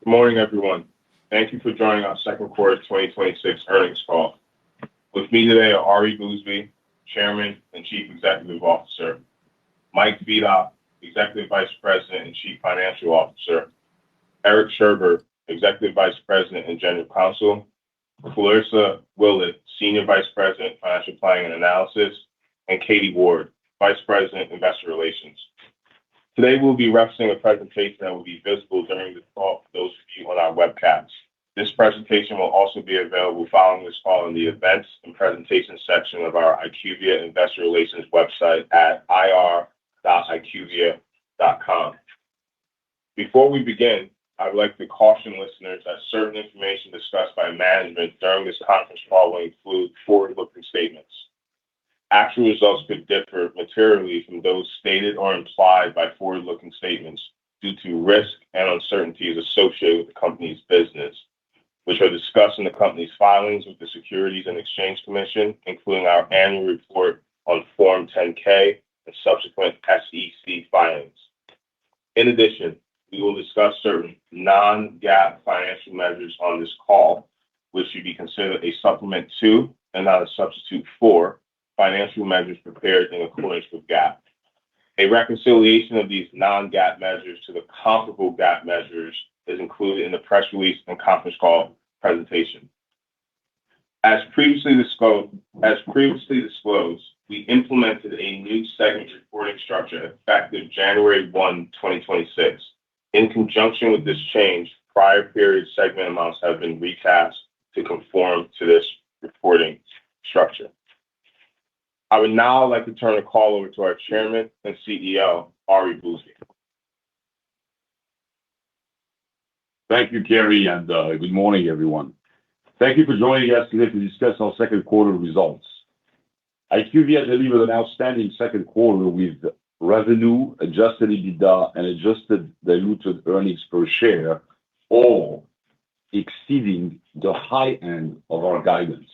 Good morning, everyone. Thank you for joining our second quarter 2026 earnings call. With me today are Ari Bousbib, Chairman and Chief Executive Officer, Mike Fedock, Executive Vice President and Chief Financial Officer, Eric Sherbert, Executive Vice President and General Counsel, Clarissa Willett, Senior Vice President, Financial Planning and Analysis, and Katie Ward, Vice President, Investor Relations. Today we'll be referencing a presentation that will be visible during this call for those of you on our webcast. This presentation will also be available following this call in the Events and Presentations section of our IQVIA Investor Relations website at ir.iqvia.com. Before we begin, I would like to caution listeners that certain information discussed by management during this conference call will include forward-looking statements. Actual results could differ materially from those stated or implied by forward-looking statements due to risk and uncertainties associated with the company's business, which are discussed in the company's filings with the Securities and Exchange Commission, including our annual report on Form 10-K and subsequent SEC filings. In addition, we will discuss certain non-GAAP financial measures on this call, which should be considered a supplement to and not a substitute for financial measures prepared in accordance with GAAP. A reconciliation of these non-GAAP measures to the comparable GAAP measures is included in the press release and conference call presentation. As previously disclosed, we implemented a new segment reporting structure effective January 1, 2026. In conjunction with this change, prior period segment amounts have been recast to conform to this reporting structure. I would now like to turn the call over to our Chairman and CEO, Ari Bousbib. Thank you, Kerry, and good morning, everyone. Thank you for joining us today to discuss our second quarter results. IQVIA delivered an outstanding second quarter with revenue, adjusted EBITDA, and adjusted diluted earnings per share, all exceeding the high end of our guidance.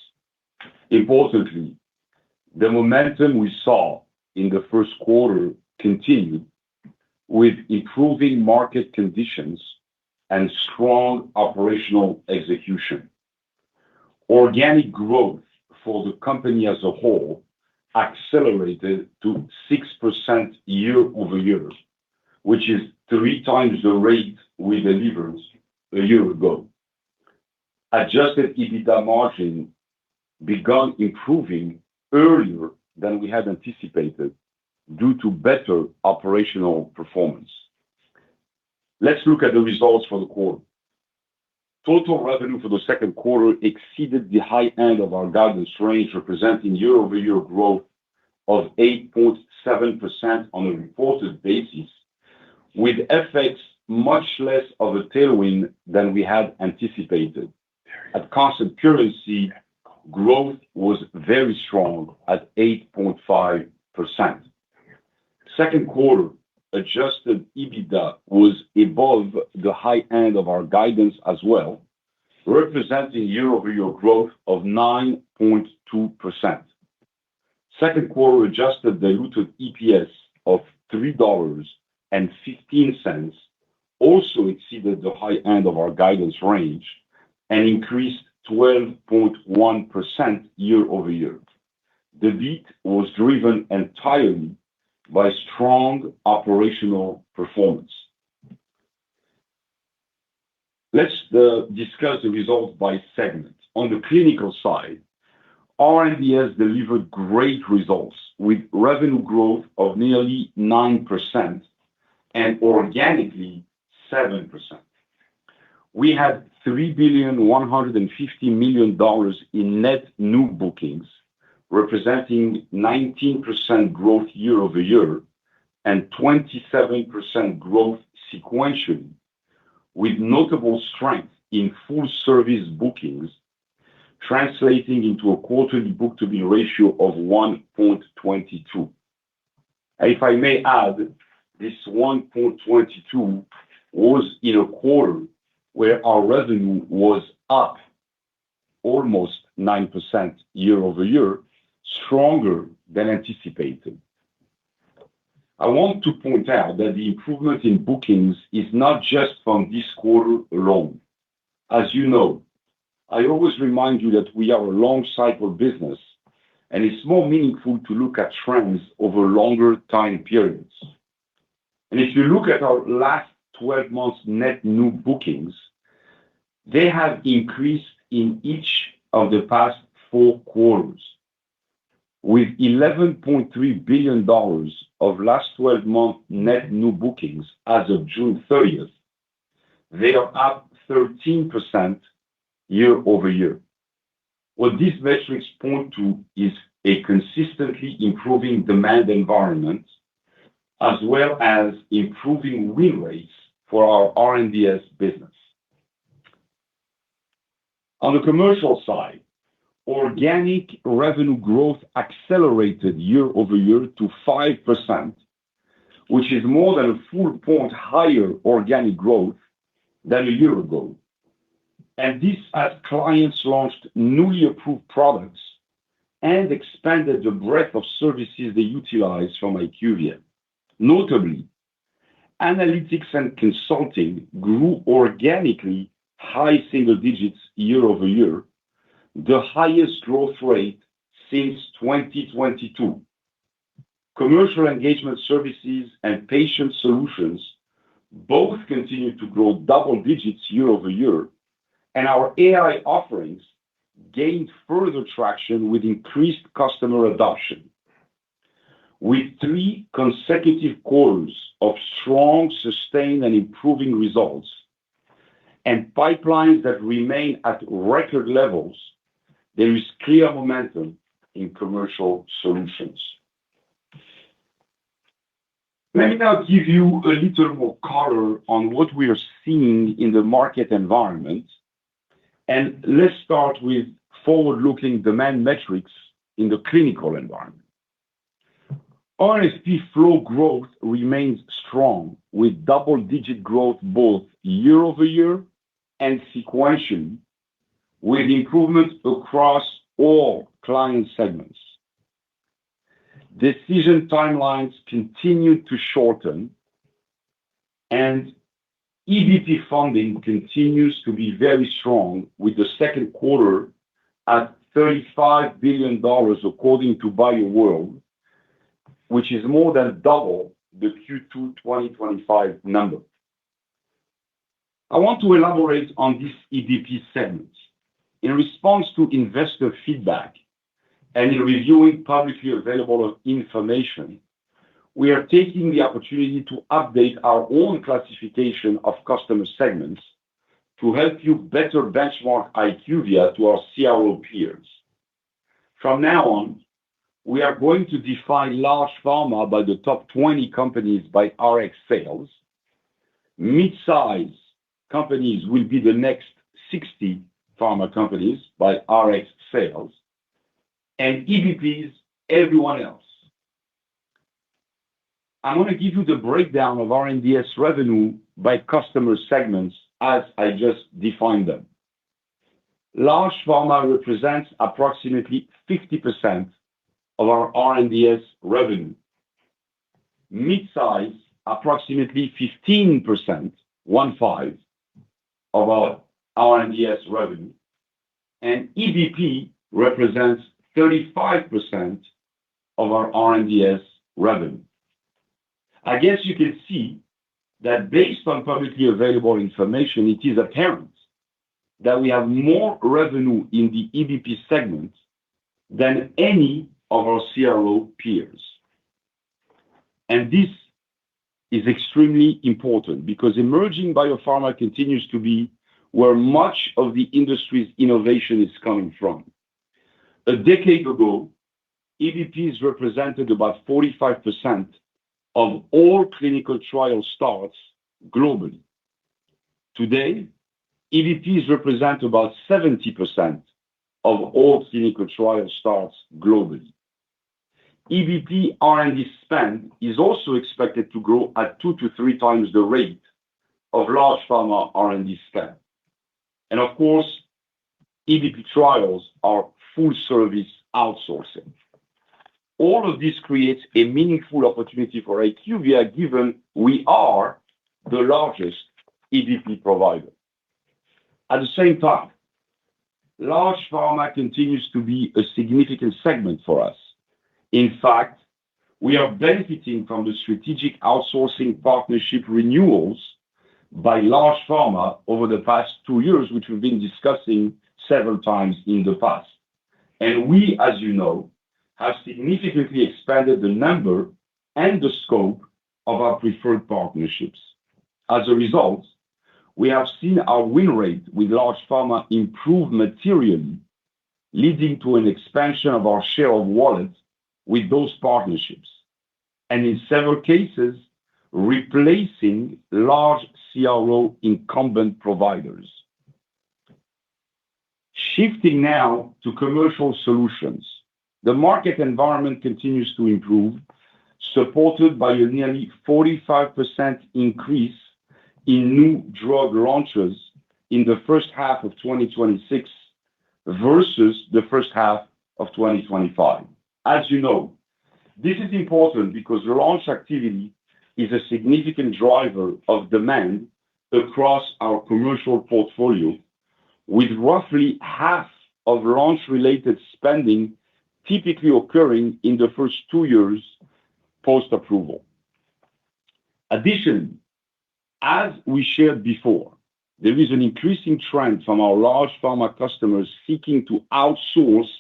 Importantly, the momentum we saw in the first quarter continued with improving market conditions and strong operational execution. Organic growth for the company as a whole accelerated to 6% year-over-year, which is 3 times the rate we delivered a year ago. Adjusted EBITDA margin began improving earlier than we had anticipated due to better operational performance. Let's look at the results for the quarter. Total revenue for the second quarter exceeded the high end of our guidance range, representing year-over-year growth of 8.7% on a reported basis, with FX much less of a tailwind than we had anticipated. At constant currency, growth was very strong at 8.5%. Second quarter adjusted EBITDA was above the high end of our guidance as well, representing year-over-year growth of 9.2%. Second quarter adjusted diluted EPS of $3.15 also exceeded the high end of our guidance range and increased 12.1% year-over-year. The beat was driven entirely by strong operational performance. Let's discuss the results by segment. On the clinical side, R&DS delivered great results with revenue growth of nearly 9% and organically 7%. We had $3.15 billion in net new bookings, representing 19% growth year-over-year and 27% growth sequentially, with notable strength in full service bookings, translating into a quarterly book-to-bill ratio of 1.22. If I may add, this 1.22 was in a quarter where our revenue was up almost 9% year-over-year, stronger than anticipated. I want to point out that the improvement in bookings is not just from this quarter alone. As you know, I always remind you that we are a long cycle business, and it's more meaningful to look at trends over longer time periods. And if you look at our last 12 months net new bookings, they have increased in each of the past 4 quarters. With $11.3 billion of last 12-month net new bookings as of June 30th, they are up 13% year over year. What these metrics point to is a consistently improving demand environment, as well as improving win rates for our R&DS business. On the commercial side, organic revenue growth accelerated year over year to 5%, which is more than a full point higher organic growth than a year ago. And this as clients launched newly approved products and expanded the breadth of services they utilize from IQVIA. Notably, analytics and consulting grew organically high single digits year over year, the highest growth rate since 2022. Commercial engagement services and patient solutions both continue to grow double digits year over year, and our AI offerings gained further traction with increased customer adoption. With 3 consecutive quarters of strong, sustained, and improving results, and pipelines that remain at record levels, there is clear momentum in commercial solutions. Let me now give you a little more color on what we are seeing in the market environment, and let's start with forward-looking demand metrics in the clinical environment. RFP flow growth remains strong, with double-digit growth both year over year and sequentially, with improvement across all client segments. Decision timelines continue to shorten, and EBP funding continues to be very strong, with the second quarter at $35 billion according to BioWorld, which is more than double the Q2 2025 number. I want to elaborate on this EBP segment. In response to investor feedback and in reviewing publicly available information, we are taking the opportunity to update our own classification of customer segments to help you better benchmark IQVIA to our CRO peers. From now on, we are going to define large pharma by the top 20 companies by RX sales. Mid-size companies will be the next 60 pharma companies by RX sales, and EBPs, everyone else. I'm going to give you the breakdown of R&DS revenue by customer segments as I just defined them. Large pharma represents approximately 50% of our R&DS revenue. Mid-size, approximately 15%, 1/5 of our R&DS revenue, and EBP represents 35% of our R&DS revenue. I guess you can see that based on publicly available information, it is apparent that we have more revenue in the EBP segment than any of our CRO peers. And this is extremely important because emerging biopharma continues to be where much of the industry's innovation is coming from. A decade ago, EBPs represented about 45% of all clinical trial starts globally. Today, EBPs represent about 70% of all clinical trial starts globally. EBP R&D spend is also expected to grow at 2 to 3 times the rate of large pharma R&D spend. And of course, EBP trials are full service outsourcing. All of this creates a meaningful opportunity for IQVIA, given we are the largest EBP provider. At the same time, large pharma continues to be a significant segment for us. In fact, we are benefiting from the strategic outsourcing partnership renewals by large pharma over the past 2 years, which we've been discussing several times in the past. And we, as you know, have significantly expanded the number and the scope of our preferred partnerships. As a result, we have seen our win rate with large pharma improve materially, leading to an expansion of our share of wallet with those partnerships, and in several cases, replacing large CRO incumbent providers. Shifting now to commercial solutions, the market environment continues to improve, supported by a nearly 45% increase in new drug launches in the first half of 2026 versus the first half of 2025. As you know, this is important because launch activity is a significant driver of demand across our commercial portfolio, with roughly half of launch-related spending typically occurring in the first 2 years post-approval. Additionally, as we shared before, there is an increasing trend from our large pharma customers seeking to outsource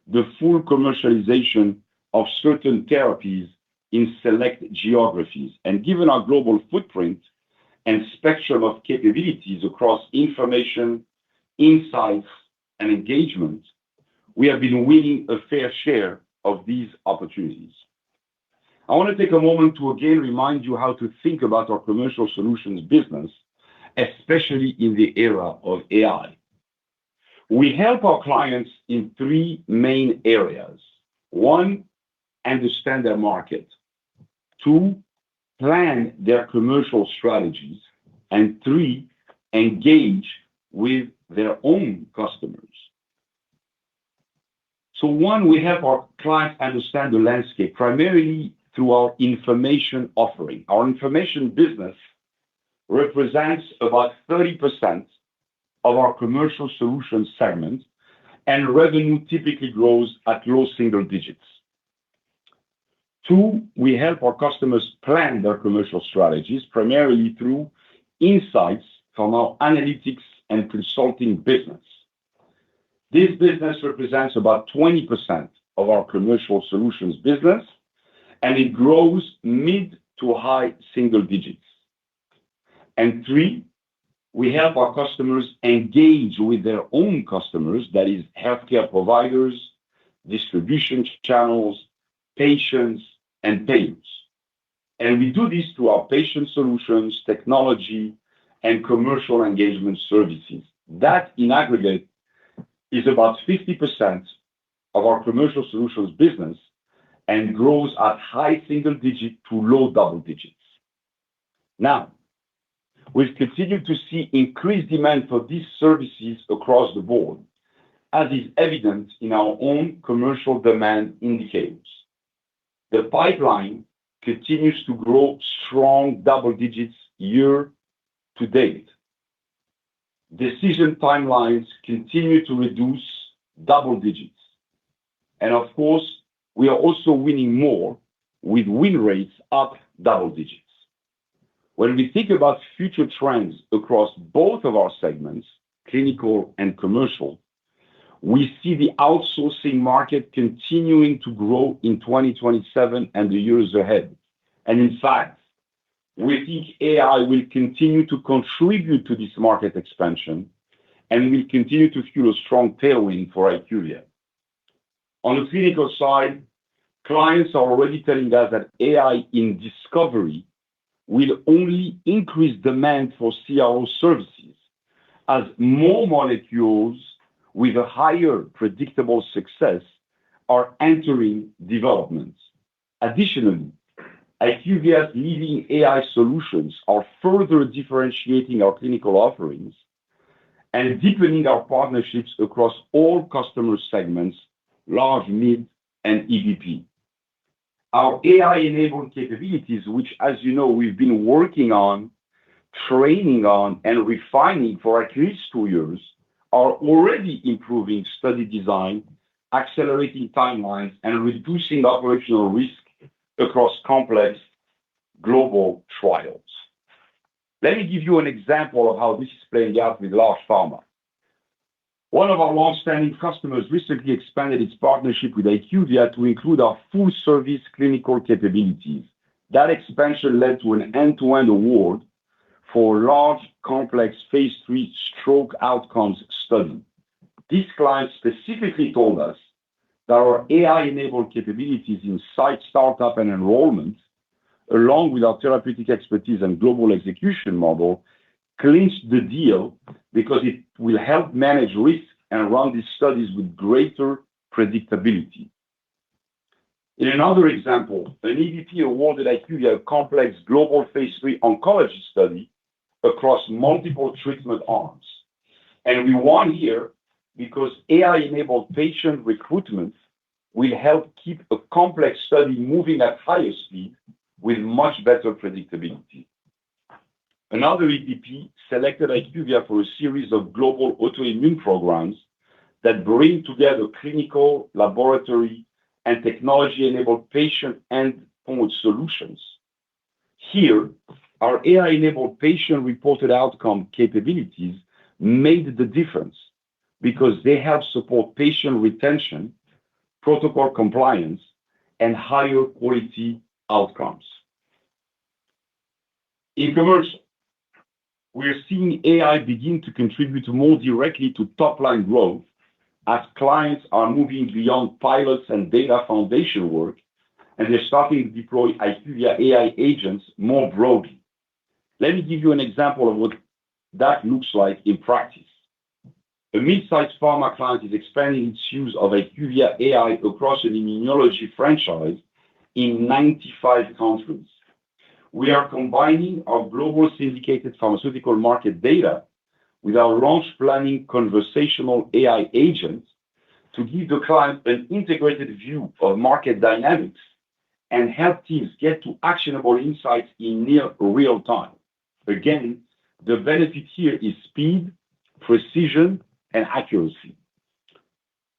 the full commercialization of certain therapies in select geographies. And given our global footprint and spectrum of capabilities across information, insights, and engagement, we have been winning a fair share of these opportunities. I want to take a moment to again remind you how to think about our commercial solutions business, especially in the era of AI. We help our clients in 3 main areas. 1, understand their market. 2, plan their commercial strategies. And 3, engage with their own customers. So 1, we help our clients understand the landscape, primarily through our information offering. Our information business represents about 30% of our commercial solutions segment, and revenue typically grows at low single digits. 2, we help our customers plan their commercial strategies, primarily through insights from our analytics and consulting business. This business represents about 20% of our commercial solutions business, and it grows mid to high single digits. And 3, we help our customers engage with their own customers, that is, healthcare providers, distribution channels, patients, and payers. And we do this through our patient solutions, technology, and commercial engagement services. That, in aggregate, is about 50% of our commercial solutions business and grows at high single digit to low double digits. Now, we've continued to see increased demand for these services across the board, as is evident in our own commercial demand indicators. The pipeline continues to grow strong double digits year to date. Decision timelines continue to reduce double digits. And of course, we are also winning more, with win rates up double digits. When we think about future trends across both of our segments, clinical and commercial, we see the outsourcing market continuing to grow in 2027 and the years ahead. And in fact, we think AI will continue to contribute to this market expansion and will continue to fuel a strong tailwind for IQVIA. On the clinical side, clients are already telling us that AI in discovery will only increase demand for CRO services as more molecules with a higher predictable success are entering development. Additionally, IQVIA's leading AI solutions are further differentiating our clinical offerings and deepening our partnerships across all customer segments, large, mid, and EBP. Our AI-enabled capabilities, which, as you know, we've been working on, training on, and refining for at least 2 years, are already improving study design, accelerating timelines, and reducing operational risk across complex global trials. Let me give you an example of how this is playing out with large pharma. One of our long-standing customers recently expanded its partnership with IQVIA to include our full-service clinical capabilities. That expansion led to an end-to-end award for a large, complex phase 3 stroke outcomes study. This client specifically told us that our AI-enabled capabilities in site startup and enrollment, along with our therapeutic expertise and global execution model, clinched the deal because it will help manage risk and run these studies with greater predictability. In another example, an EVP awarded IQVIA a complex global phase 3 oncology study across multiple treatment arms. And we won here because AI-enabled patient recruitment will help keep a complex study moving at higher speed with much better predictability. Another EVP selected IQVIA for a series of global autoimmune programs that bring together clinical, laboratory, and technology-enabled patient endpoint solutions. Here, our AI-enabled patient-reported outcome capabilities made the difference because they help support patient retention, protocol compliance, and higher quality outcomes. In commercial, we're seeing AI begin to contribute more directly to top-line growth as clients are moving beyond pilots and data foundation work, and they're starting to deploy IQVIA AI agents more broadly. Let me give you an example of what that looks like in practice. A mid-sized pharma client is expanding its use of IQVIA AI across an immunology franchise in 95 countries. We are combining our global syndicated pharmaceutical market data with our launch planning conversational AI agents to give the client an integrated view of market dynamics and help teams get to actionable insights in near real time. Again, the benefit here is speed, precision, and accuracy.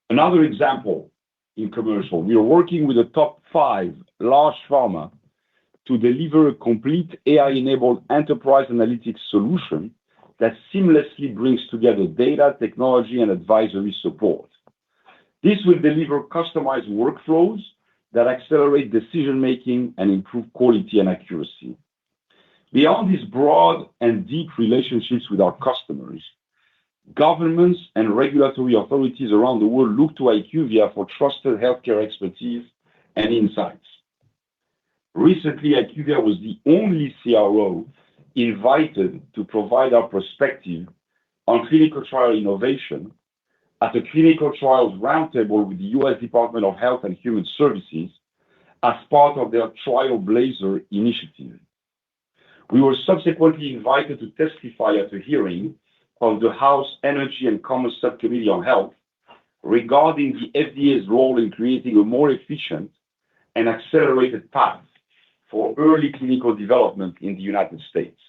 Another example in commercial, we are working with a top 5 large pharma to deliver a complete AI-enabled enterprise analytics solution that seamlessly brings together data, technology, and advisory support. This will deliver customized workflows that accelerate decision-making and improve quality and accuracy. Beyond these broad and deep relationships with our customers, governments and regulatory authorities around the world look to IQVIA for trusted healthcare expertise and insights. Recently, IQVIA was the only CRO invited to provide our perspective on clinical trial innovation at a clinical trials roundtable with the U.S. Department of Health and Human Services as part of their Trailblazer initiative. We were subsequently invited to testify at a hearing of the House Energy and Commerce Subcommittee on Health regarding the FDA's role in creating a more efficient and accelerated path for early clinical development in the United States.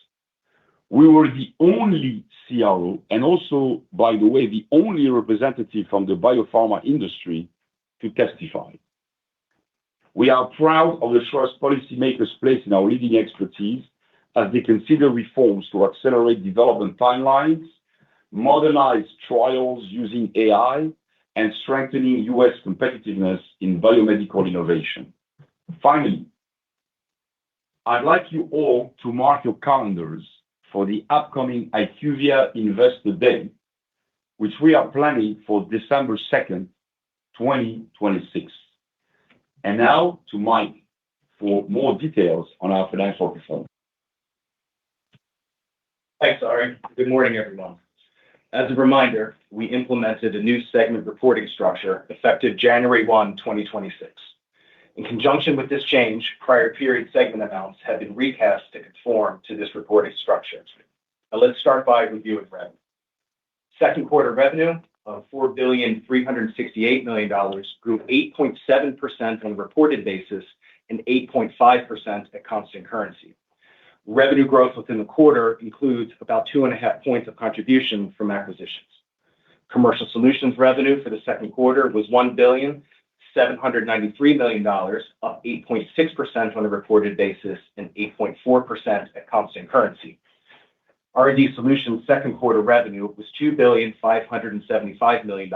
We were the only CRO, and also, by the way, the only representative from the biopharma industry to testify. We are proud of the trust policymakers place in our leading expertise as they consider reforms to accelerate development timelines, modernize trials using AI, and strengthening U.S. competitiveness in biomedical innovation. Finally, I'd like you all to mark your calendars for the upcoming IQVIA Investor Day, which we are planning for December 2nd, 2026. And now to Mike for more details on our financial performance. Thanks, Ari. Good morning, everyone. As a reminder, we implemented a new segment reporting structure effective January 1, 2026. In conjunction with this change, prior period segment amounts have been recast to conform to this reporting structure. Now let's start by reviewing revenue. Second quarter revenue of $4,368 million grew 8.7% on a reported basis and 8.5% at constant currency. Revenue growth within the quarter includes about 2.5 points of contribution from acquisitions. Commercial Solutions revenue for the second quarter was $1,793 million, up 8.6% on a reported basis and 8.4% at constant currency. R&D Solutions second quarter revenue was $2,575 million,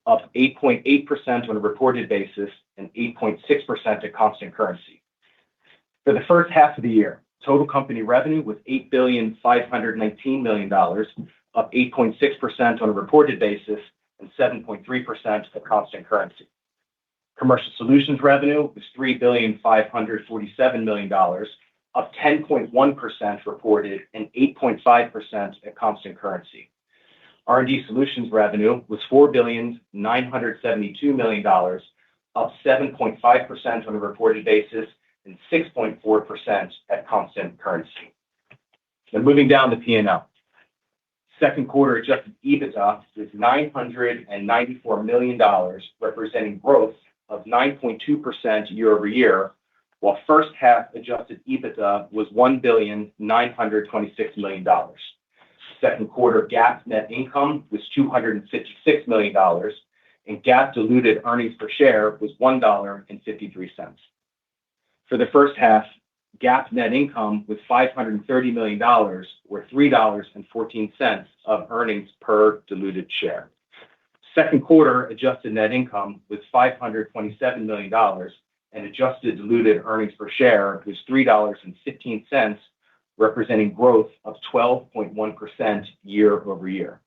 up 8.8% on a reported basis and 8.6% at constant currency. For the first half of the year, total company revenue was $8,519 million, up 8.6% on a reported basis and 7.3% at constant currency. Commercial Solutions revenue was $3,547 million, up 10.1% reported and 8.5% at constant currency. R&D Solutions revenue was $4,972 million, up 7.5% on a reported basis and 6.4% at constant currency. Now moving down the P&L. Second quarter adjusted EBITDA was $994 million, representing growth of 9.2% year over year, while first half adjusted EBITDA was $1,926 million. Second quarter GAAP net income was $256 million, and GAAP diluted earnings per share was $1.53. For the first half, GAAP net income was $530 million, or $3.14 of earnings per diluted share. Second quarter adjusted net income was $527 million, and adjusted diluted earnings per share was $3.15, representing growth of 12.1% year over year.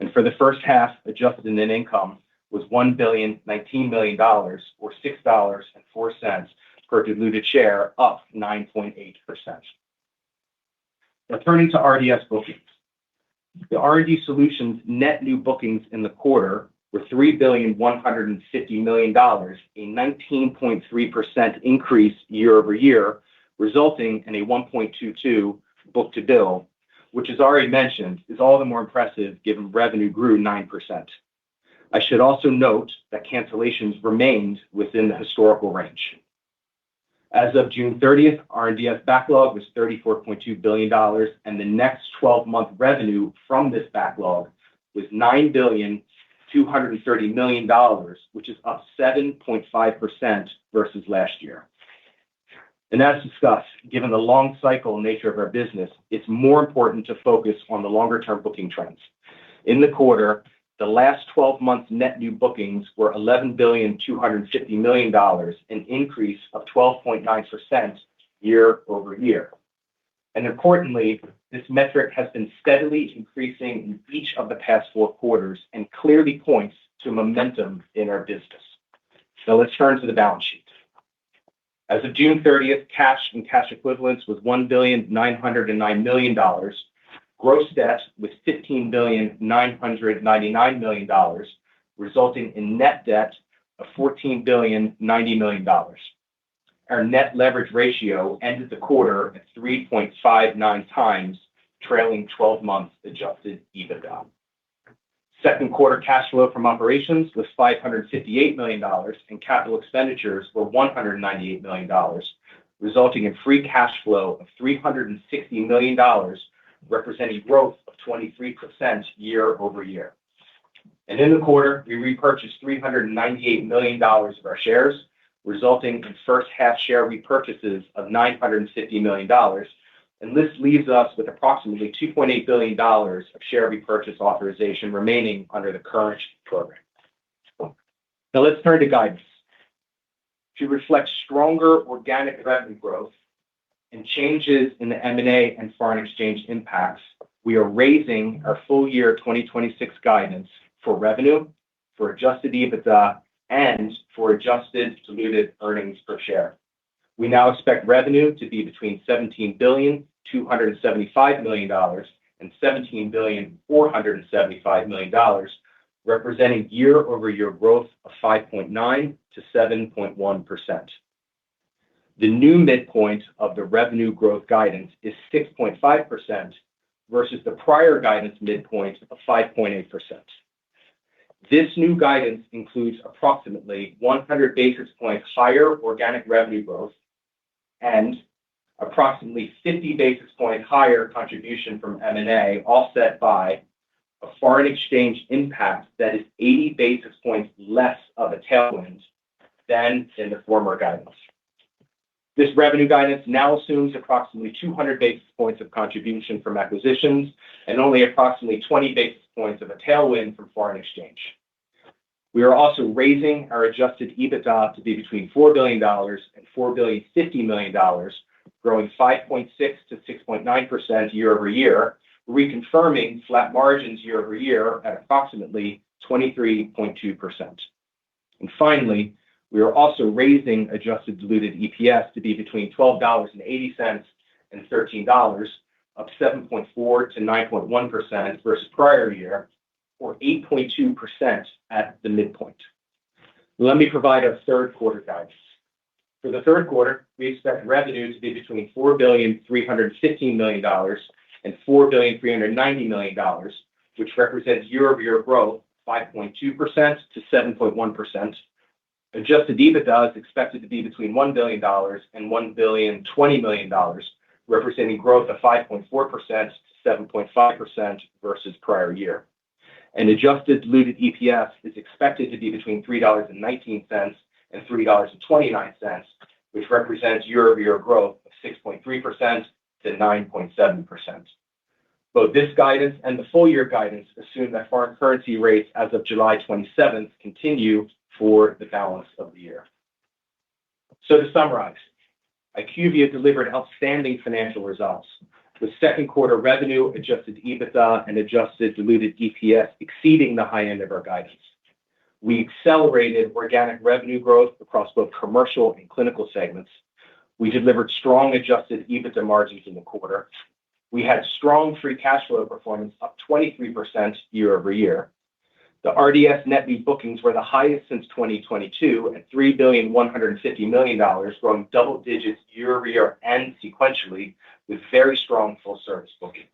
And for the first half, adjusted net income was $1,019 million, or $6.04 per diluted share, up 9.8%. Now turning to RDS bookings. The R&D Solutions net new bookings in the quarter were $3,150 million, a 19.3% increase year over year, resulting in a 1.22 book-to-bill, which, as already mentioned, is all the more impressive given revenue grew 9%. I should also note that cancellations remained within the historical range. As of June 30th, R&DS backlog was $34.2 billion, and the next 12-month revenue from this backlog was $9,230 million, which is up 7.5% versus last year. And as discussed, given the long cycle nature of our business, it's more important to focus on the longer-term booking trends. In the quarter, the last 12 months net new bookings were $11,250 million, an increase of 12.9% year over year. And importantly, this metric has been steadily increasing in each of the past 4 quarters and clearly points to momentum in our business. Now let's turn to the balance sheet. As of June 30th, cash and cash equivalents was $1,909 million. Gross debt was $15,999 million, resulting in net debt of $14,090 million. Our net leverage ratio ended the quarter at 3.59 times trailing 12 months adjusted EBITDA. Second quarter cash flow from operations was $558 million, and capital expenditures were $198 million, resulting in free cash flow of $360 million, representing growth of 23% year over year. And in the quarter, we repurchased $398 million of our shares, resulting in first half share repurchases of $950 million. And this leaves us with approximately $2.8 billion of share repurchase authorization remaining under the current program. Now let's turn to guidance. To reflect stronger organic revenue growth and changes in the M&A and foreign exchange impacts, we are raising our full year 2026 guidance for revenue, for adjusted EBITDA, and for adjusted diluted earnings per share. We now expect revenue to be between $17,275 million and $17,475 million, representing year-over-year growth of 5.9 to 7.1%. The new midpoint of the revenue growth guidance is 6.5% versus the prior guidance midpoint of 5.8%. This new guidance includes approximately 100 basis points higher organic revenue growth and approximately 50 basis points higher contribution from M&A, offset by a foreign exchange impact that is 80 basis points less of a tailwind than in the former guidance. This revenue guidance now assumes approximately 200 basis points of contribution from acquisitions and only approximately 20 basis points of a tailwind from foreign exchange. We are also raising our adjusted EBITDA to be between $4 billion and $4.05 billion, growing 5.6 to 6.9% year over year, reconfirming flat margins year over year at approximately 23.2%. And finally, we are also raising adjusted diluted EPS to be between $12.80 and $13, up 7.4 to 9.1% versus prior year, or 8.2% at the midpoint. Let me provide our third quarter guidance. For the third quarter, we expect revenue to be between $4.315 billion and $4.39 billion, which represents year-over-year growth 5.2% to 7.1%. Adjusted EBITDA is expected to be between $1 billion and $1.02 billion, representing growth of 5.4% to 7.5% versus prior year. And adjusted diluted EPS is expected to be between $3.19 and $3.29, which represents year-over-year growth of 6.3% to 9.7%. Both this guidance and the full year guidance assume that foreign currency rates as of July 27th continue for the balance of the year. So to summarize, IQVIA delivered outstanding financial results, with second quarter revenue, adjusted EBITDA, and adjusted diluted EPS exceeding the high end of our guidance. We accelerated organic revenue growth across both commercial and clinical segments. We delivered strong adjusted EBITDA margins in the quarter. We had strong free cash flow performance, up 23% year over year. The RDS net new bookings were the highest since 2022 at $3.15 billion, growing double digits year over year and sequentially, with very strong full service bookings.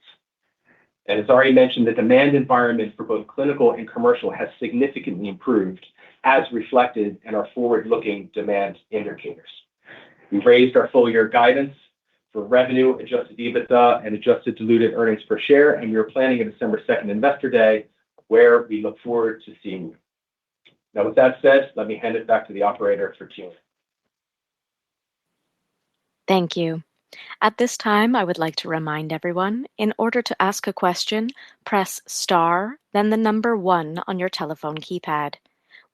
And as already mentioned, the demand environment for both clinical and commercial has significantly improved, as reflected in our forward-looking demand indicators. We've raised our full year guidance for revenue, adjusted EBITDA, and adjusted diluted earnings per share, and we are planning a December 2nd Investor Day, where we look forward to seeing you. Now, with that said, let me hand it back to the operator for Q&A. Thank you. At this time, I would like to remind everyone, in order to ask a question, press star, then the number 1 on your telephone keypad.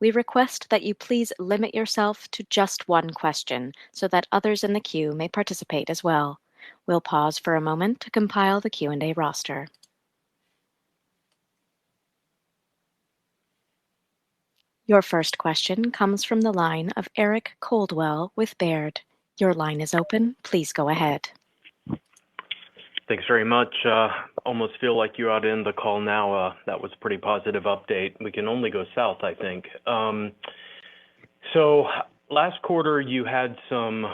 We request that you please limit yourself to just one question so that others in the queue may participate as well. We'll pause for a moment to compile the Q&A roster. Your first question comes from the line of Eric Coldwell with Baird. Your line is open. Please go ahead. Thanks very much. Almost feel like you're out in the call now. That was a pretty positive update. We can only go south, I think. So last quarter, you had some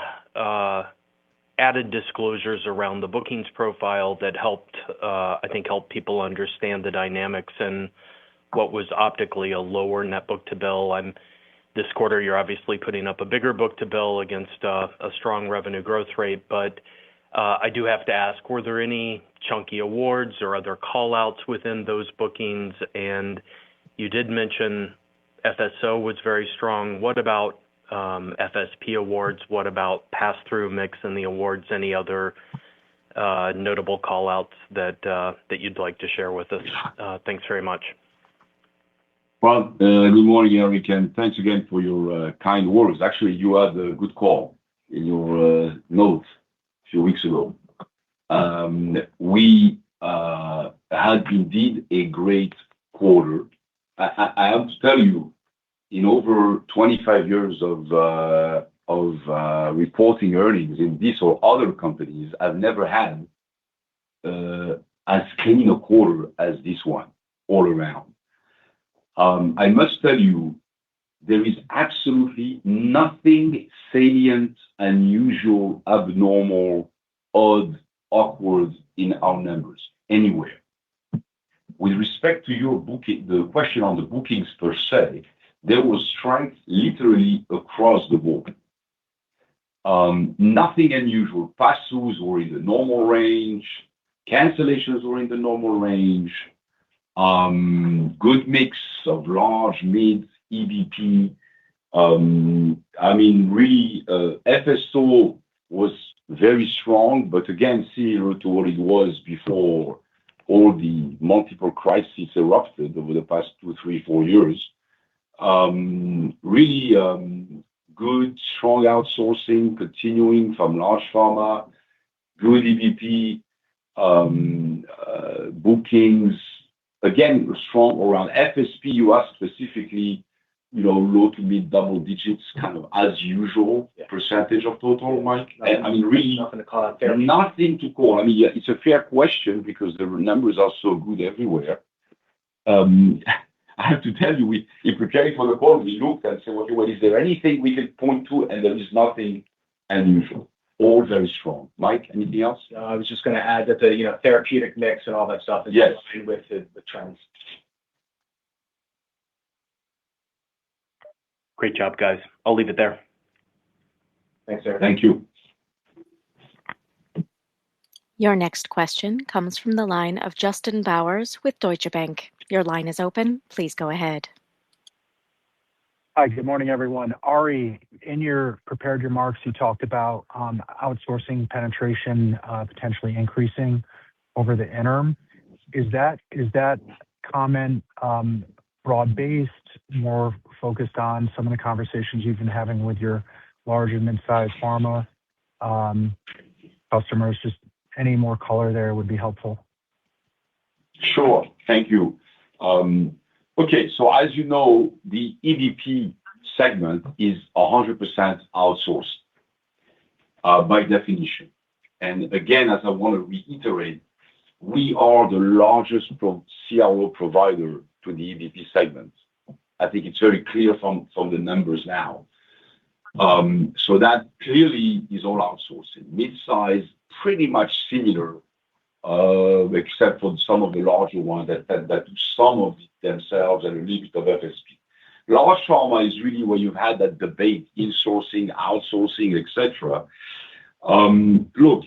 added disclosures around the bookings profile that helped, I think, help people understand the dynamics and what was optically a lower net book-to-bill. This quarter, you're obviously putting up a bigger book-to-bill against a strong revenue growth rate, but I do have to ask, were there any chunky awards or other call-outs within those bookings? And you did mention FSO was very strong. What about FSP awards? What about pass-through mix in the awards? Any other notable call-outs that you'd like to share with us? Thanks very much. Well, good morning, Eric, and thanks again for your kind words. Actually, you had a good call in your notes a few weeks ago. We had indeed a great quarter. I have to tell you, in over 25 years of reporting earnings in this or other companies, I've never had as clean a quarter as this one, all around. I must tell you, there is absolutely nothing salient, unusual, abnormal, odd, awkward in our numbers anywhere. with respect to your booking, the question on the bookings per se, there was strength literally across the board. Nothing unusual. Pass-throughs were in the normal range. Cancellations were in the normal range. Good mix of large, mid, EBP. Really, FSO was very strong, but again, similar to what it was before all the multiple crises erupted over the past 2, 3, 4 years. Really good, strong outsourcing continuing from large pharma, good EBP, bookings. Again, strong around FSP. You asked specifically, low to mid double digits, kind of as usual, percentage of total, Mike. Really nothing to call out there. Nothing to call. It's a fair question because the numbers are so good everywhere. I have to tell you, in preparing for the call, we looked and said, okay, well, is there anything we can point to? And there is nothing unusual. All very strong. Mike, anything else? No, I was just going to add that the therapeutic mix and all that stuff is in line with the trends. Great job, guys. I'll leave it there. Thanks, Eric. Thank you. Your next question comes from the line of Justin Bowers with Deutsche Bank. Your line is open. Please go ahead. Hi, good morning, everyone. Ari, in your prepared remarks, you talked about outsourcing penetration potentially increasing over the interim. Is that comment broad-based, more focused on some of the conversations you've been having with your large and mid-sized pharma customers? Just any more color there would be helpful. Sure. Thank you. Okay, so as you know, the EBP segment is 100% outsourced by definition. And again, as I want to reiterate, we are the largest CRO provider to the EBP segment. I think it's very clear from the numbers now. So that clearly is all outsourcing. Mid-size, pretty much similar, except for some of the larger ones that do some of it themselves and a little bit of FSP. Large pharma is really where you've had that debate, insourcing, outsourcing, etc. Look,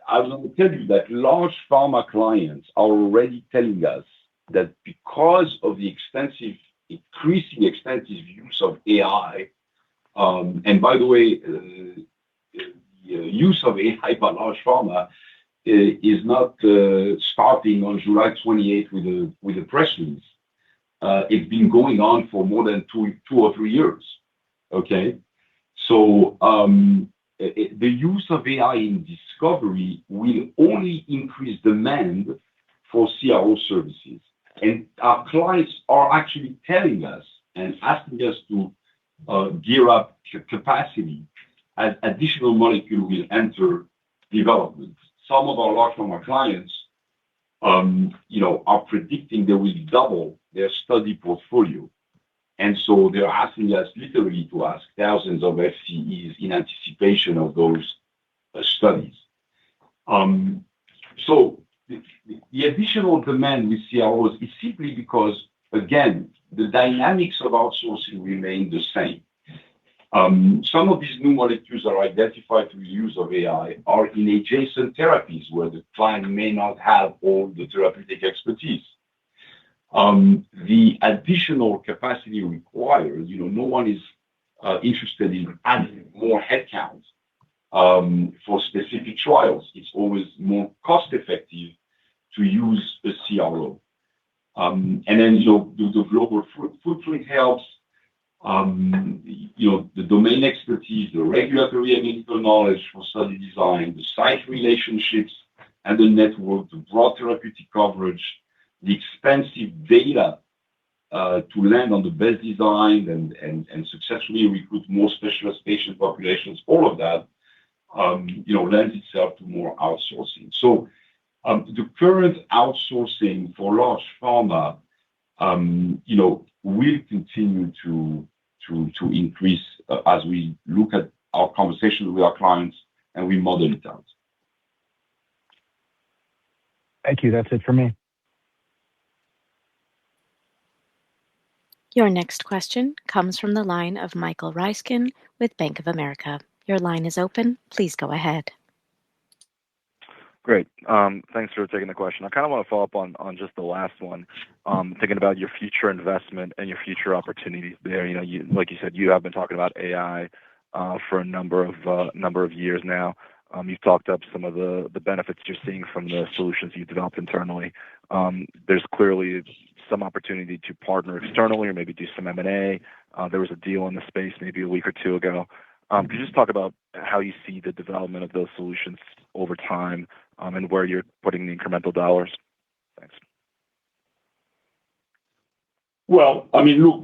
I will tell you that large pharma clients are already telling us that because of the increasing extensive use of AI, and by the way, the use of AI by large pharma is not starting on July 28th with a press release. It's been going on for more than two or 3 years. Okay? So the use of AI in discovery will only increase demand for CRO services. And our clients are actually telling us and asking us to gear up capacity as additional molecules will enter development. Some of our large pharma clients, are predicting they will double their study portfolio. And so they're asking us literally to ask thousands of FTEs in anticipation of those studies. So the additional demand with CROs is simply because, again, the dynamics of outsourcing remain the same. Some of these new molecules are identified through the use of AI are in adjacent therapies where the client may not have all the therapeutic expertise. The additional capacity required, no one is interested in adding more headcount for specific trials. It's always more cost-effective to use a CRO. And then, the global footprint helps. The domain expertise, the regulatory and medical knowledge for study design, the site relationships and the network, the broad therapeutic coverage, the expensive data to land on the best design and successfully recruit more specialist patient populations, all of that, lends itself to more outsourcing. So the current outsourcing for large pharma, will continue to increase as we look at our conversations with our clients and we model it out. Thank you. That's it for me. Your next question comes from the line of Michael Ryskin with Bank of America. Your line is open. Please go ahead. Great. Thanks for taking the question. I kind of want to follow up on just the last one, thinking about your future investment and your future opportunities there. Like you said, you have been talking about AI for a number of years now. You've talked up some of the benefits you're seeing from the solutions you've developed internally. There's clearly some opportunity to partner externally or maybe do some M&A. There was a deal in the space maybe a week or two ago. Could you just talk about how you see the development of those solutions over time, and where you're putting the incremental dollars? Thanks. Well, I mean, look,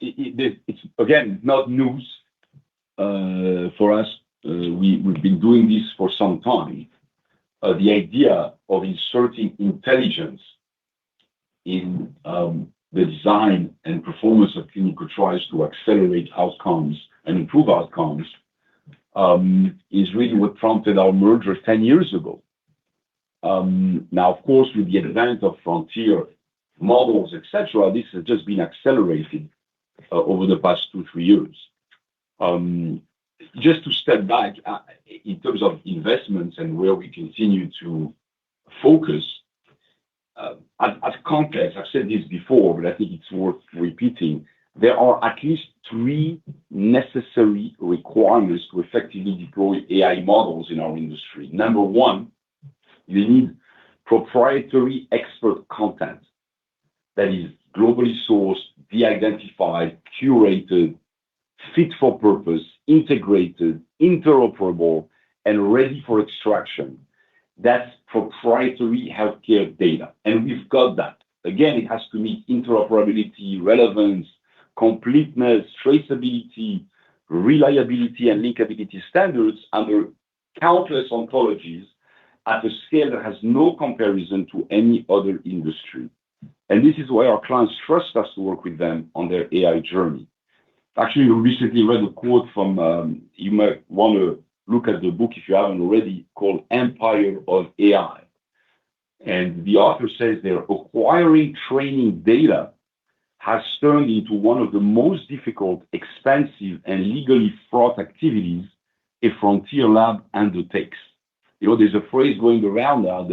it's again not news for us. We've been doing this for some time. The idea of inserting intelligence in the design and performance of clinical trials to accelerate outcomes and improve outcomes is really what prompted our merger 10 years ago. Now, of course, with the advent of frontier models, etc., this has just been accelerated over the past 2-3 years. Just to step back, in terms of investments and where we continue to focus, at context, I've said this before, but I think it's worth repeating. There are at least 3 necessary requirements to effectively deploy AI models in our industry. Number 1, you need proprietary expert content that is globally sourced, de-identified, curated, fit for purpose, integrated, interoperable, and ready for extraction. That's proprietary healthcare data, and we've got that. Again, it has to meet interoperability, relevance, completeness, traceability, reliability, and linkability standards under countless ontologies at a scale that has no comparison to any other industry. And this is why our clients trust us to work with them on their AI journey. Actually, we recently read a quote from, you might want to look at the book if you haven't already, called Empire of AI. And the author says there, acquiring training data has turned into one of the most difficult, expensive, and legally fraught activities a frontier lab undertakes. There's a phrase going around now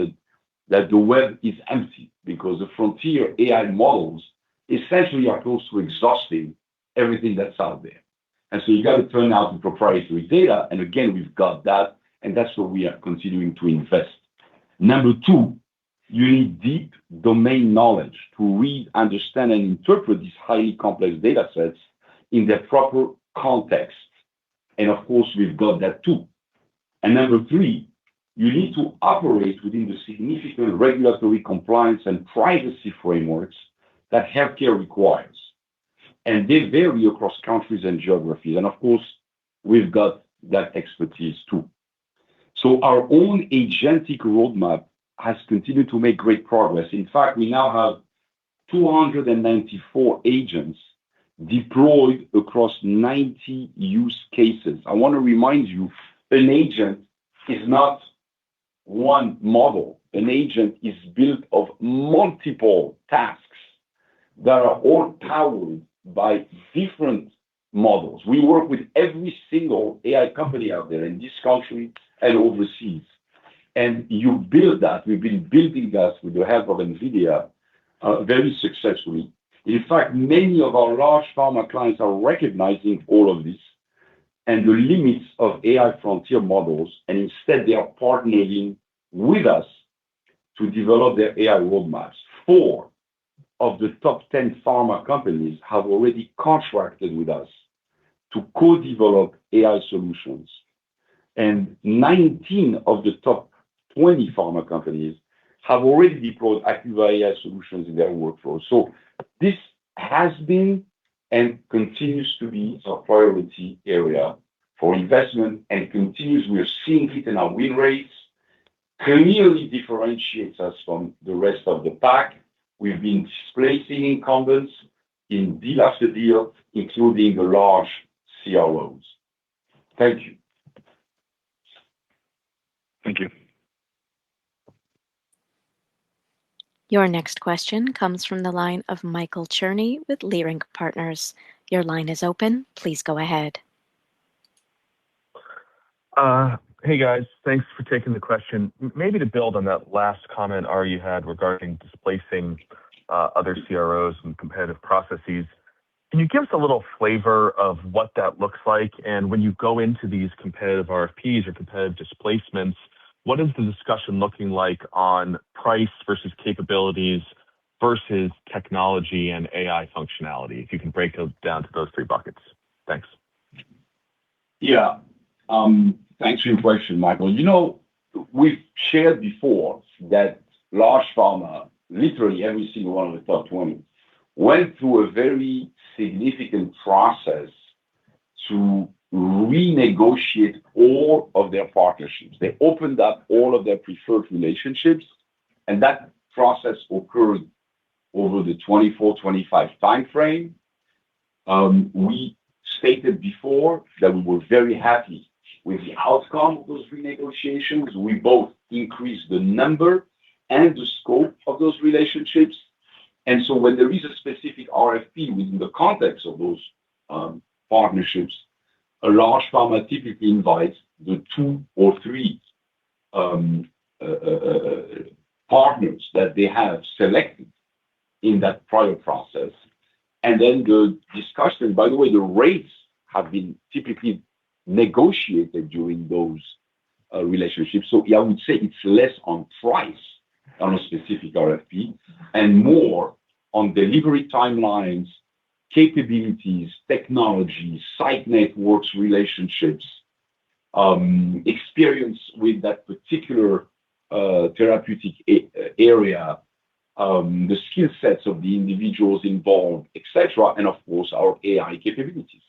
that the web is empty because the frontier AI models essentially are close to exhausting everything that's out there. And so you got to turn out to proprietary data. And again, we've got that, and that's where we are continuing to invest. Number 2, you need deep domain knowledge to read, understand, and interpret these highly complex data sets in their proper context. And of course, we've got that too. And number 3, you need to operate within the significant regulatory compliance and privacy frameworks that healthcare requires. And they vary across countries and geographies. And of course, we've got that expertise too. So our own agentic roadmap has continued to make great progress. In fact, we now have 294 agents deployed across 90 use cases. I want to remind you, an agent is not one model. An agent is built of multiple tasks that are all powered by different models. We work with every single AI company out there in this country and overseas. And you build that. We've been building that with the help of NVIDIA very successfully. In fact, many of our large pharma clients are recognizing all of this and the limits of AI frontier models, and instead they are partnering with us to develop their AI roadmaps. 4 of the top 10 pharma companies have already contracted with us to co-develop AI solutions. And 19 of the top 20 pharma companies have already deployed IQVIA AI solutions in their workflow. So this has been and continues to be a priority area for investment and continues. We are seeing it in our win rates, clearly differentiates us from the rest of the pack. We've been displacing incumbents in deal after deal, including the large CROs. Thank you. Thank you. Your next question comes from the line of Michael Cherney with Leerink Partners. Your line is open. Please go ahead. Hey guys, thanks for taking the question. Maybe to build on that last comment Ari you had regarding displacing other CROs and competitive processes, can you give us a little flavor of what that looks like? And when you go into these competitive RFPs or competitive displacements, what is the discussion looking like on price versus capabilities versus technology and AI functionality? If you can break those down to those three buckets. Thanks. Yeah. Thanks for your question, Michael. You know, we've shared before that large pharma, literally every single one of the top 20, went through a very significant process to renegotiate all of their partnerships. They opened up all of their preferred relationships, and that process occurred over the 24-25 timeframe. We stated before that we were very happy with the outcome of those renegotiations. We both increased the number and the scope of those relationships. And so when there is a specific RFP within the context of those partnerships, a large pharma typically invites the 2 or 3 partners that they have selected in that prior process. And then the discussion, by the way, the rates have been typically negotiated during those relationships. So yeah, I would say it's less on price on a specific RFP and more on delivery timelines, capabilities, technology, site networks, relationships, experience with that particular therapeutic area, the skill sets of the individuals involved, etc., and of course our AI capabilities.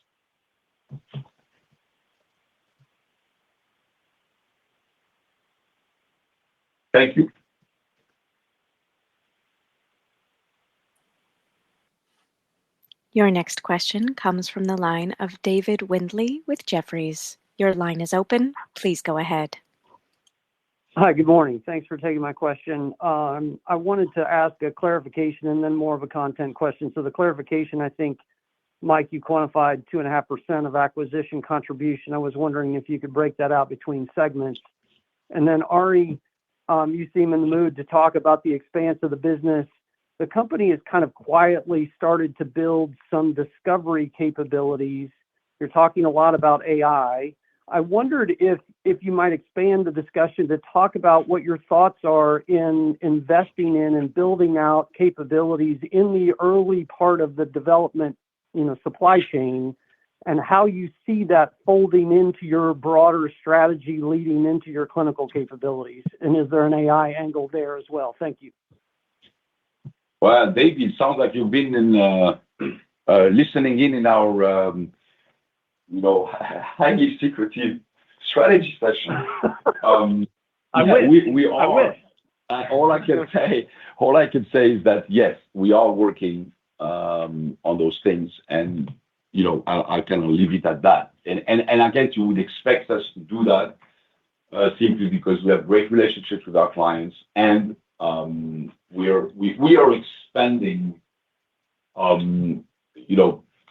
Thank you. Your next question comes from the line of David Windley with Jefferies. Your line is open. Please go ahead. Hi, good morning. Thanks for taking my question. I wanted to ask a clarification and then more of a content question. So the clarification, I think, Mike, you quantified 2.5% of acquisition contribution. I was wondering if you could break that out between segments. And then Ari, you seem in the mood to talk about the expanse of the business. The company has kind of quietly started to build some discovery capabilities. You're talking a lot about AI. I wondered if you might expand the discussion to talk about what your thoughts are in investing in and building out capabilities in the early part of the development, supply chain, and how you see that folding into your broader strategy leading into your clinical capabilities. And is there an AI angle there as well? Thank you. Well, David, sounds like you've been listening in our highly secretive strategy session. I wish. I wish. All I can say is that yes, we are working on those things, and I kind of leave it at that. And again, you would expect us to do that simply because we have great relationships with our clients, and we are expanding,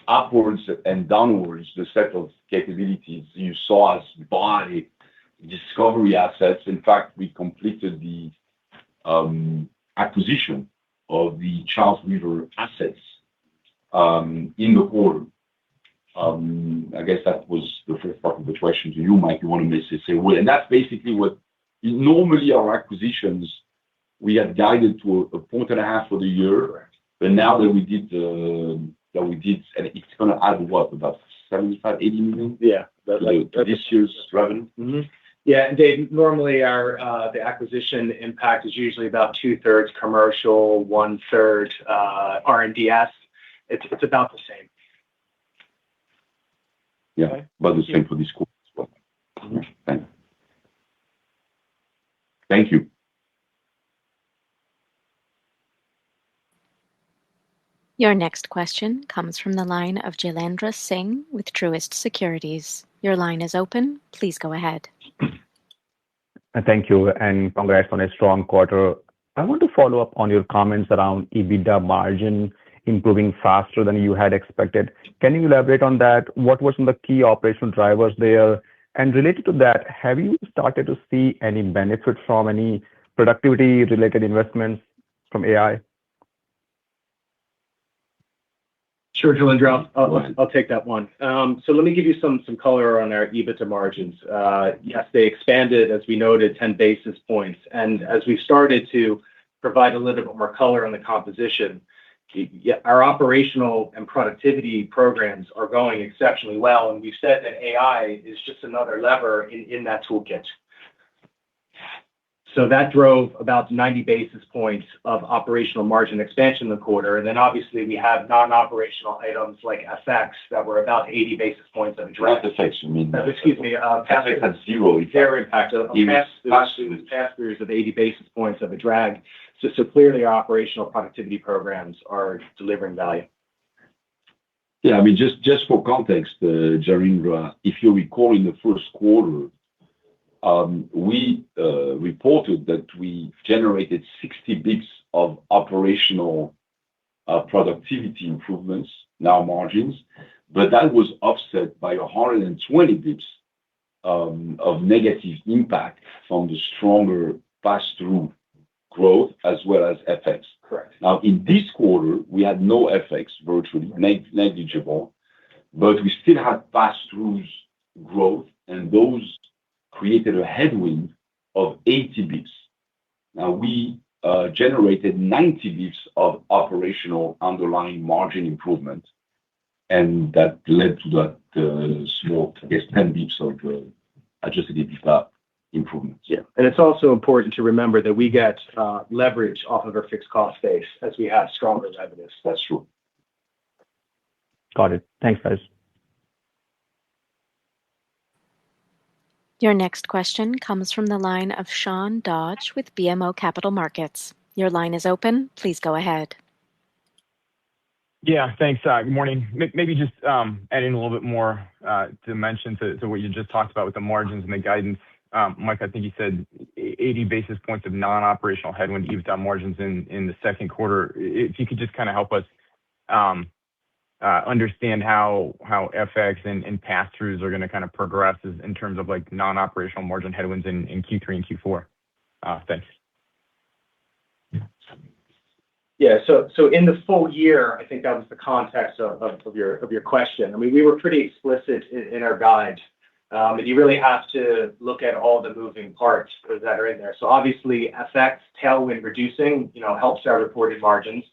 upwards and downwards the set of capabilities. You saw us buy discovery assets. In fact, we completed the acquisition of the Charles River assets in the quarter. I guess that was the first part of the question to you, Mike. You want to say, well, and that's basically what normally our acquisitions, we had guided to 1.5 points for the year, but now that we did, and it's going to add what, about 75, 80 million? Yeah, to this year's revenue. Mm-hmm. Yeah, and Dave, normally the acquisition impact is usually about 2/3 commercial, 1/3 R&DS. It's about the same. Yeah, okay. About the same for this quarter as well. Mm-hmm. Thank you. Your next question comes from the line of Jailendra Singh with Truist Securities. Your line is open. Please go ahead. Thank you, and congrats on a strong quarter. I want to follow up on your comments around EBITDA margin improving faster than you had expected. Can you elaborate on that? What were some of the key operational drivers there? And related to that, have you started to see any benefit from any productivity-related investments from AI? Sure, Jailendra. I'll take that one. So let me give you some color on our EBITDA margins. Yes, they expanded, as we noted, 10 basis points. And as we started to provide a little bit more color on the composition, our operational and productivity programs are going exceptionally well. And we've said that AI is just another lever in that toolkit. So that drove about 90 basis points of operational margin expansion in the quarter. And then obviously we have non-operational items like FX that were about 80 basis points of a drag. Not FX, you mean? Excuse me. FX had zero impact. Their impact of pass-throughs of 80 basis points of a drag. So clearly our operational productivity programs are delivering value. Yeah, I mean, just for context, Jailendra, if you recall in the first quarter, we reported that we generated 60 basis points of operational productivity improvements in our margins, but that was offset by 120 basis points of negative impact from the stronger pass-through growth as well as FX. Correct. Now, in this quarter, we had no FX, virtually negligible, but we still had pass-throughs growth, and those created a headwind of 80 basis points. Now, we generated 90 basis points of operational underlying margin improvement, and that led to that small, I guess, 10 basis points of adjusted EBITDA improvements. Yeah. And it's also important to remember that we get leverage off of our fixed cost base as we have stronger revenues. That's true. Got it. Thanks, guys. Your next question comes from the line of Sean Dodge with BMO Capital Markets. Your line is open. Please go ahead. Yeah, thanks. Good morning. Maybe just adding a little bit more dimension to what you just talked about with the margins and the guidance. Mike, I think you said 80 basis points of non-operational headwind EBITDA margins in the second quarter. If you could just kind of help us understand how FX and pass-throughs are going to kind of progress in terms of like non-operational margin headwinds in Q3 and Q4. Thanks. Yeah, so in the full year, I think that was the context of your question. I mean, we were pretty explicit in our guide. And you really have to look at all the moving parts that are in there. So obviously FX tailwind reducing, helps our reported margins.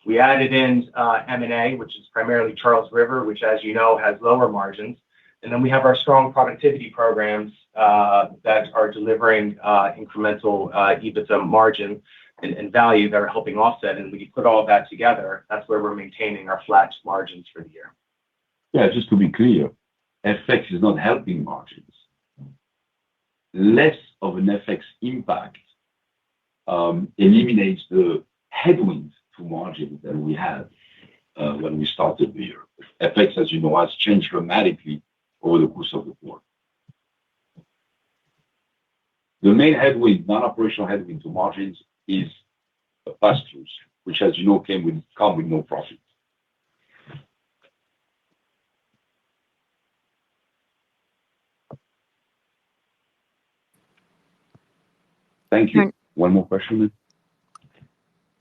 We added in M&A, which is primarily Charles River, which, as you know, has lower margins. And then we have our strong productivity programs that are delivering incremental EBITDA margin and value that are helping offset. And when you put all of that together, that's where we're maintaining our flat margins for the year. Yeah, just to be clear, FX is not helping margins. Less of an FX impact eliminates the headwinds to margins that we had when we started the year. FX, as you know, has changed dramatically over the course of the quarter. The main headwind, non-operational headwind to margins is the pass-throughs, which, as you know, come with no profit. Thank you. One more question.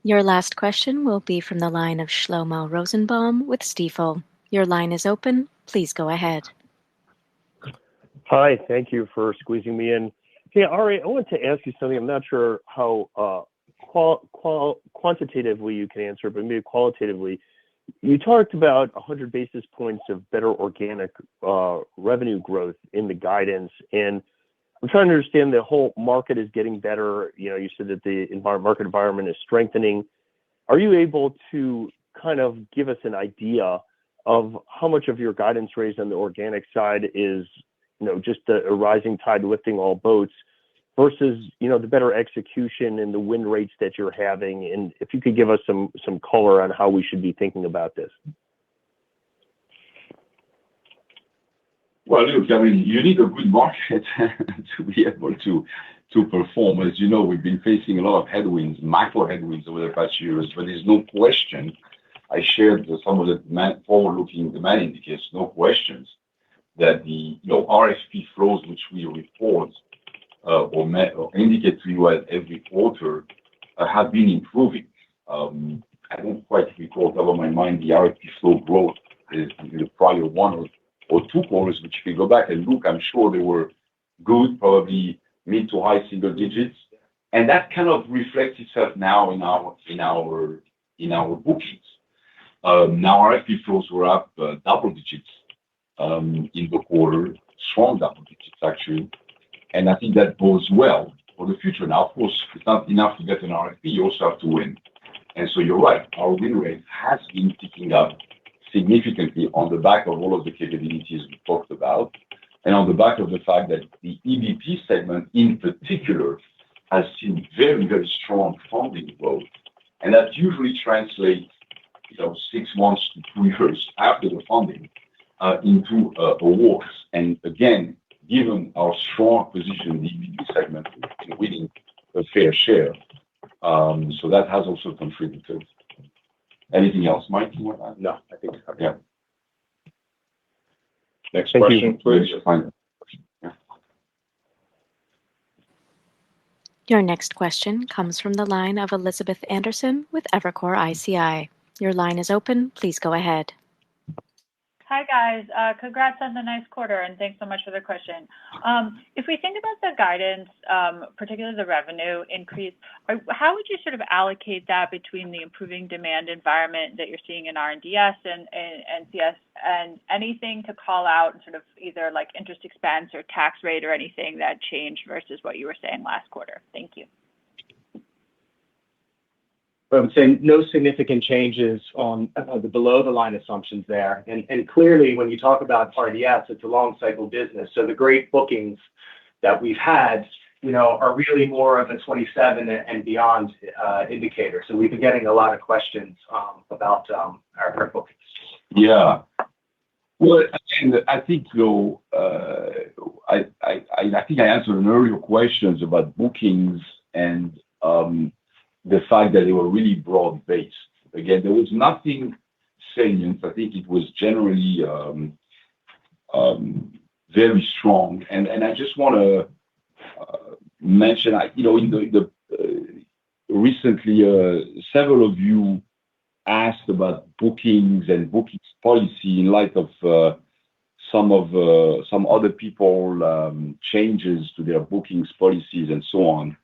Your last question will be from the line of Shlomo Rosenbaum with Stifel. Your line is open. Please go ahead. Hi, thank you for squeezing me in. Hey, Ari, I wanted to ask you something. I'm not sure how quantitatively you can answer, but maybe qualitatively. You talked about 100 basis points of better organic revenue growth in the guidance, and I'm trying to understand the whole market is getting better. You said that the market environment is strengthening. Are you able to kind of give us an idea of how much of your guidance raise on the organic side is, just a rising tide lifting all boats versus, the better execution and the win rates that you're having? And if you could give us some color on how we should be thinking about this. Well, look, I mean, you need a good market to be able to to perform. As you know, we've been facing a lot of headwinds, macro headwinds over the past years, but there's no question. I shared some of the forward-looking demand indicators, no questions that the RFP flows, which we report or indicate to you at every quarter, have been improving. I don't quite recall top of my mind the RFP flow growth in the prior one or two quarters, which if you go back and look, I'm sure they were good, probably mid to high single digits. And that kind of reflects itself now in our bookings. Now RFP flows were up double digits in the quarter, strong double digits actually. And I think that bodes well for the future. Now, of course, it's not enough to get an RFP, you also have to win. And so you're right, our win rate has been picking up significantly on the back of all of the capabilities we talked about, and on the back of the fact that the EBP segment in particular has seen very, very strong funding growth. And that usually translates 6 months to 2 years after the funding into awards. And again, given our strong position in the EBP segment, we're winning a fair share. So that has also contributed. Anything else, Mike? You want to add? No, I think it's covered. Yeah. Next question, please. Yeah. Your next question comes from the line of Elizabeth Anderson with Evercore ISI. Your line is open. Please go ahead. Hi, guys. Congrats on the nice quarter, and thanks so much for the question. If we think about the guidance, particularly the revenue increase, how would you sort of allocate that between the improving demand environment that you're seeing in R&DS and NCS, and anything to call out in sort of either like interest expense or tax rate or anything that changed versus what you were saying last quarter? Thank you. I would say no significant changes on the below-the-line assumptions there. And clearly, when you talk about RDS, it's a long-cycle business. So the great bookings that we've had, are really more of a 27 and beyond indicator. So we've been getting a lot of questions about our bookings. Yeah. Well, again, I think I think I answered an earlier questions about bookings and the fact that they were really broad-based. Again, there was nothing salient. I think it was generally very strong. And I just want to mention, recently, several of you asked about bookings and bookings policy in light of some other people changes to their bookings policies and so on.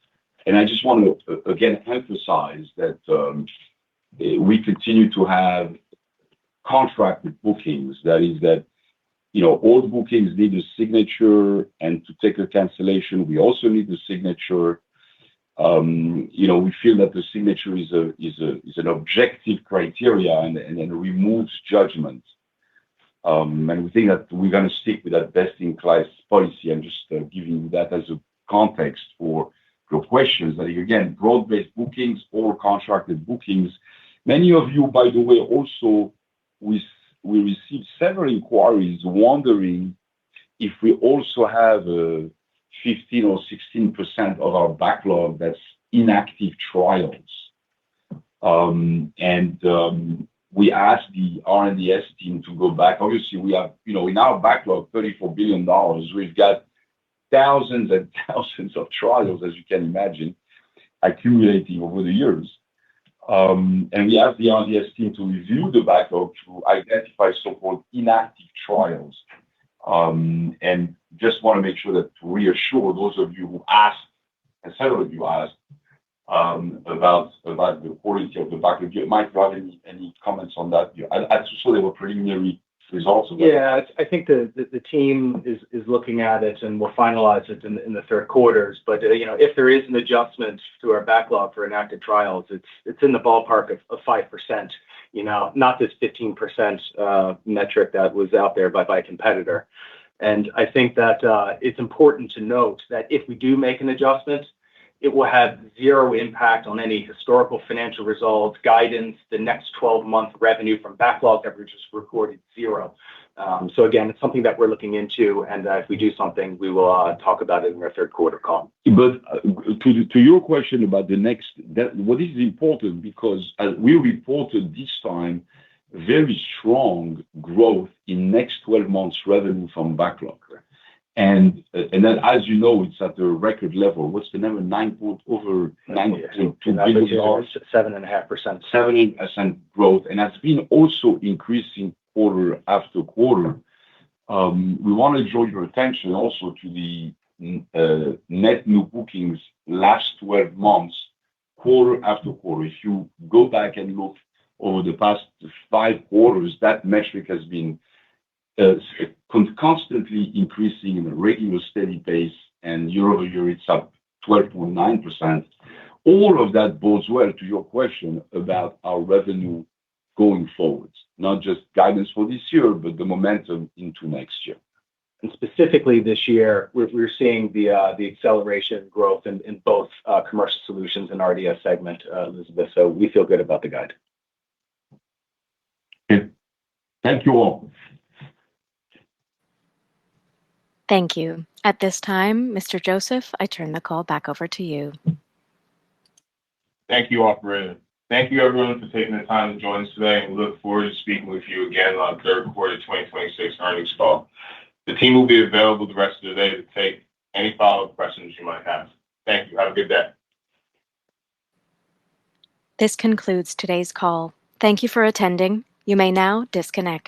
And I just want to, again, emphasize that we continue to have contracted bookings. That is that, all bookings need a signature, and to take a cancellation, we also need the signature. We feel that the signature is an objective criteria and removes judgment. And we think that we're going to stick with that best-in-class policy. I'm just giving you that as a context for your questions. That again, broad-based bookings or contracted bookings. Many of you, by the way, also we received several inquiries wondering if we also have 15 or 16% of our backlog that's inactive trials. We asked the R&DS team to go back. Obviously, we have, in our backlog, $34 billion. We've got thousands and thousands of trials, as you can imagine, accumulating over the years. And we asked the R&DS team to review the backlog to identify so-called inactive trials. And just want to make sure that to reassure those of you who asked, and several of you asked, about the quality of the backlog. Mike, do you have any comments on that? I saw there were preliminary results of that. Yeah, I think the team is looking at it, and we'll finalize it in the third quarters. But if there is an adjustment to our backlog for inactive trials, it's in the ballpark of 5%. Not this 15% metric that was out there by a competitor. And I think that it's important to note that if we do make an adjustment, It will have zero impact on any historical financial results, guidance, the next 12-month revenue from backlog that we just recorded, zero. So again, it's something that we're looking into, and if we do something, we will talk about it in our third quarter call. But to your question about what is important, because we reported this time very strong growth in next 12 months revenue from backlog. And then, as you know, it's at a record level. What's the number? Over $9.2 billion. 7.5%. 7% growth, and that's been also increasing quarter after quarter. We want to draw your attention also to the net new bookings last 12 months, quarter after quarter. If you go back and look over the past 5 quarters, that metric has been constantly increasing in a regular steady pace, and year-over-year it's up 12.9%. All of that bodes well to your question about our revenue going forward, not just guidance for this year, but the momentum into next year. And specifically this year, we're seeing the acceleration growth in both commercial solutions and RDS segment, Elizabeth. So we feel good about the guide. Okay. Thank you all. Thank you. At this time, Mr. Joseph, I turn the call back over to you. Thank you, operator. Thank you, everyone, for taking the time to join us today, and we look forward to speaking with you again on third quarter 2026 earnings call. The team will be available the rest of the day to take any follow-up questions you might have. Thank you. Have a good day. This concludes today's call. Thank you for attending. You may now disconnect.